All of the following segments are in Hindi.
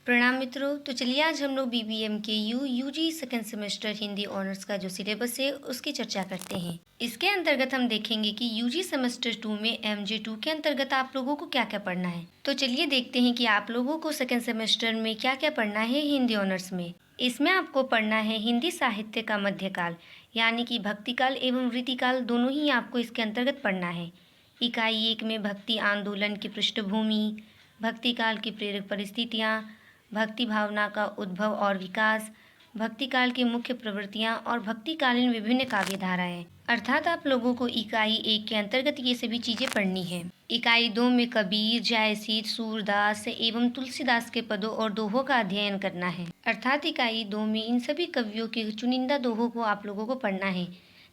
प्रणाम मित्रों। तो चलिए आज हम लोग बीबीएम के UG second semester Hindi honours का जो सिलेबस है उसकी चर्चा करते हैं। इसके अंतर्गत हम देखेंगे कि यूजी सेमेस्टर 2 में MJ2 के अंतर्गत आप लोगों को क्या क्या पढ़ना है। तो चलिए देखते हैं कि आप लोगों को सेकेंड सेमेस्टर में क्या क्या पढ़ना है हिंदी ऑनर्स में। इसमें आपको पढ़ना है हिंदी साहित्य का मध्यकाल, यानी कि भक्तिकाल एवं रीतिकाल दोनों ही आपको इसके अंतर्गत पढ़ना है। इकाई 1 में भक्ति आंदोलन की पृष्ठभूमि, भक्तिकाल की प्रेरक परिस्थितियाँ, भक्ति भावना का उद्भव और विकास, भक्ति काल की मुख्य प्रवृत्तियाँ और भक्तिकालीन विभिन्न काव्य धाराएं। अर्थात आप लोगों को इकाई 1 के अंतर्गत ये सभी चीजें पढ़नी है। इकाई 2 में कबीर, जायसीत, सूरदास एवं तुलसीदास के पदों और दोहों का अध्ययन करना है। अर्थात इकाई 2 में इन सभी कवियों के चुनिंदा दोहों को आप लोगों को पढ़ना है,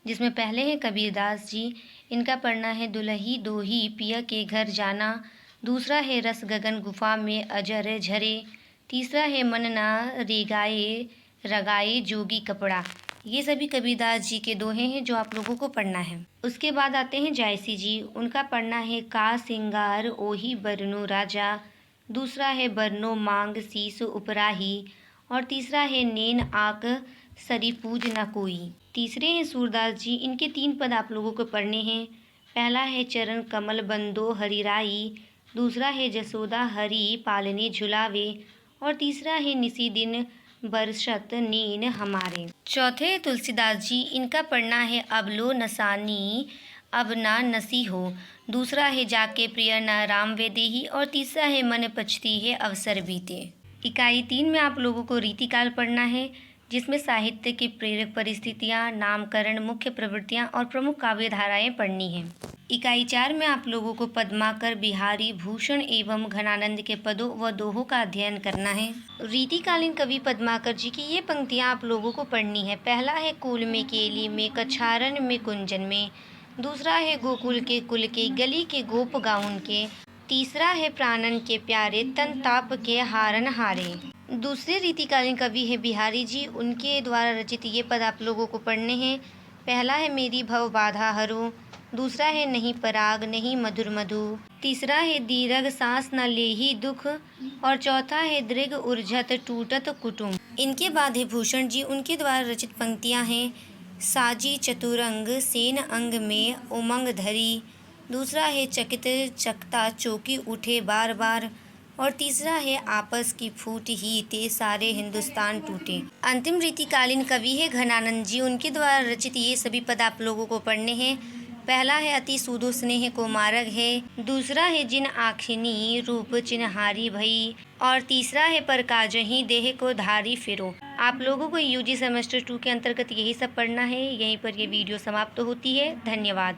जिसमें पहले हैं कबीरदास जी। इनका पढ़ना है दुलही दोही पिया के घर जाना। दूसरा है रस गगन गुफा में अजर झरे। तीसरा है मन ना रेगाए रगाए जोगी कपड़ा। ये सभी कबीरदास जी के दोहे हैं जो आप लोगों को पढ़ना है। उसके बाद आते हैं जायसी जी। उनका पढ़ना है का सिंगार ओही बरनो राजा। दूसरा है बरनो मांग शीस उपराही। और तीसरा है नैन आक सरी पूज ना कोई। तीसरे हैं सूरदास जी। इनके 3 पद आप लोगों को पढ़ने हैं। पहला है चरण कमल बंदो हरिराई। दूसरा है जसोदा हरि पालने झुलावे। और तीसरा है निसी दिन बरसत नीन हमारे। चौथे तुलसीदास जी। इनका पढ़ना है अब लो नसानी अब ना नसी हो। दूसरा है जाके प्रिय न राम वे देही। और तीसरा है मन पछती है अवसर बीते। इकाई 3 में आप लोगों को रीतिकाल पढ़ना है, जिसमें साहित्य की प्रेरक परिस्थितियाँ, नामकरण, मुख्य प्रवृत्तियाँ और प्रमुख काव्य धाराएं पढ़नी हैं। इकाई 4 में आप लोगों को पद्माकर, बिहारी भूषण एवं घनानंद के पदों व दोहों का अध्ययन करना है। रीतिकालीन कवि पद्माकर जी की ये पंक्तियाँ आप लोगों को पढ़नी है। पहला है कुल में केली में कछारन में कुंजन में। दूसरा है गोकुल के कुल के गली के गोप गाउन के। तीसरा है प्राणन के प्यारे तन ताप के हारन हारे। दूसरे रीतिकालीन कवि है बिहारी जी। उनके द्वारा रचित ये पद आप लोगों को पढ़ने हैं। पहला है मेरी भव बाधा हरो। दूसरा है नहीं पराग नहीं मधुर मधु। तीसरा है दीर्घ सांस न लेही दुख। और चौथा है दृढ़ उर्झत टूटत कुटुम। इनके बाद है भूषण जी। उनके द्वारा रचित पंक्तियां हैं साजी चतुरंग सेन अंग में उमंग धरी। दूसरा है चकित चकता चौकी उठे बार बार। और तीसरा है आपस की फूट ही ते सारे हिंदुस्तान टूटे। अंतिम रीतिकालीन कवि है घनानंद जी। उनके द्वारा रचित ये सभी पद आप लोगों को पढ़ने हैं। पहला है अति सूदो स्नेह को मार्ग है। दूसरा है जिन आखिनी रूप चिन्हारी भई। और तीसरा है पर काजही देह को धारी फिरो। आप लोगों को यूजी सेमेस्टर 2 के अंतर्गत यही सब पढ़ना है। यहीं पर ये वीडियो समाप्त होती है। धन्यवाद।